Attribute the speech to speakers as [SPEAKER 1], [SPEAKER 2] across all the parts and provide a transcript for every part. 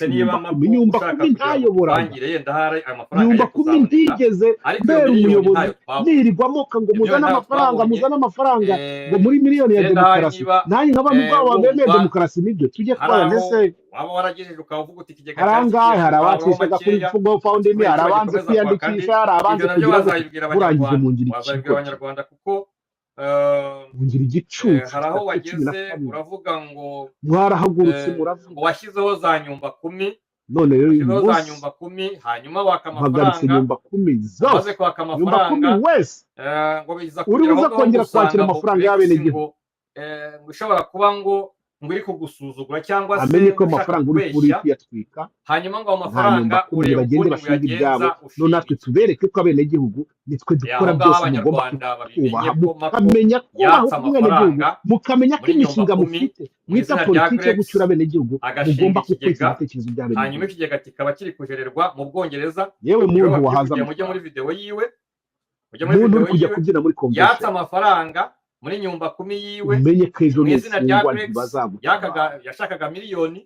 [SPEAKER 1] nyumba kumi ntayoboraga nyumba kumi ntigeze mbere umuyobozi nirirwamo ngo muzane amafaranga ngo muri miliyoni ya demokarasi nanjye nkaba mugabo wambemeye demokarasi nibyo tujye kubana ndetse harangahe hari abacishaga kuri Fugo Foundation hari abanze kwiyandikisha hari abanze kugira burangije mu ngiri
[SPEAKER 2] abanyarwanda kuko
[SPEAKER 1] ngira igicucu
[SPEAKER 2] hari aho wageze uravuga ngo
[SPEAKER 1] mwarahagurutse muravuga
[SPEAKER 2] washyizeho za nyumba 10
[SPEAKER 1] none rero
[SPEAKER 2] washyizeho za nyumba 10 hanyuma waka amafaranga
[SPEAKER 1] nyumba 10 zose
[SPEAKER 2] maze kwaka amafaranga
[SPEAKER 1] wese
[SPEAKER 2] ngo biza
[SPEAKER 1] uribuza kongera kwakira amafaranga y'abenegihugu
[SPEAKER 2] ushobora kuba ngo iri kugusuzugura cyangwa se
[SPEAKER 1] amenye ko amafaranga uri kuyatwika
[SPEAKER 2] hanyuma ngo amafaranga
[SPEAKER 1] ureba bagende bashinga ibyabo no natwe tubereke ko abenegihugu nitwe dukora byose mugomba mukamenya ko mukamenya ko imishinga mufite mwita politiki yo gucyura abenegihugu mugomba kukwita ibitekerezo by'abenegihugu
[SPEAKER 2] hanyuma ikigega kikaba kiri kujererwa mu Bwongereza
[SPEAKER 1] yewe muntu wahaza
[SPEAKER 2] mujye muri video yiwe
[SPEAKER 1] muntu kujya kubyina muri convention
[SPEAKER 2] yatsa amafaranga muri nyumba 10 yiwe
[SPEAKER 1] umenye ko ejo
[SPEAKER 2] n'izina rya Grex yashakaga miliyoni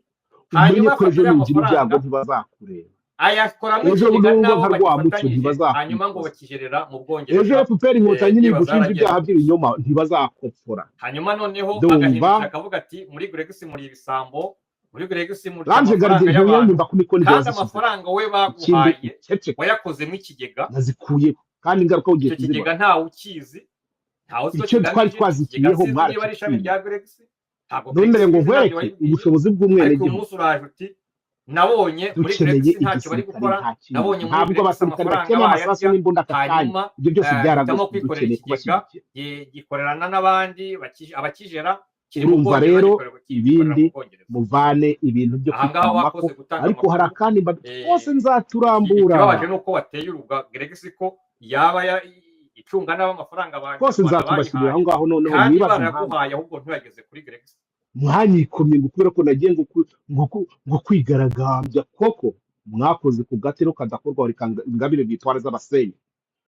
[SPEAKER 2] hanyuma
[SPEAKER 1] ejo n'ingira ibyago ntibazakureba
[SPEAKER 2] ayakoramo
[SPEAKER 1] ikigega naho bafatanyije
[SPEAKER 2] hanyuma ngo bakijerera mu Bwongereza
[SPEAKER 1] ejo FPR inkotanyi ni gushinja ibyaha by'ibinyoma ntibazakopfora
[SPEAKER 2] hanyuma noneho agahinduka akavuga ati muri Grex muri ibisambo muri Grex muri amafaranga we baguhaye wayakozemo ikigega
[SPEAKER 1] nazikuyeho kandi ingaruka ugiye
[SPEAKER 2] kuziba ikigega ntawe ukizi
[SPEAKER 1] icyo twari twazikiyeho mwari none ngo nkwereke ubushobozi bw'umwenegihugu
[SPEAKER 2] umunsi uraje uti nabonye muri Grex ntacyo bari gukora nabonye
[SPEAKER 1] ntabwo abasirikare bakeneye amasasu n'imbunda akanya ibyo byose byaragose dukeneye kubashyigikira
[SPEAKER 2] gikorerana n'abandi abakijera
[SPEAKER 1] urumva rero ibindi muvane ibintu byo kwitambako ariko hari akandi twose nzaturambura
[SPEAKER 2] ikibabaje nuko wateye urubuga Grex ko yaba icunga n'amafaranga abantu
[SPEAKER 1] kose nzatubashyirira aho ngaho noneho
[SPEAKER 2] nibaza yaguhaye ahubwo ntibageze kuri Grex
[SPEAKER 1] mwanyikomye ngo kubera ko nagiye ngo kwigaragambya koko mwakoze ku gatero kadakorwa ingabire bitwara z'abasenyi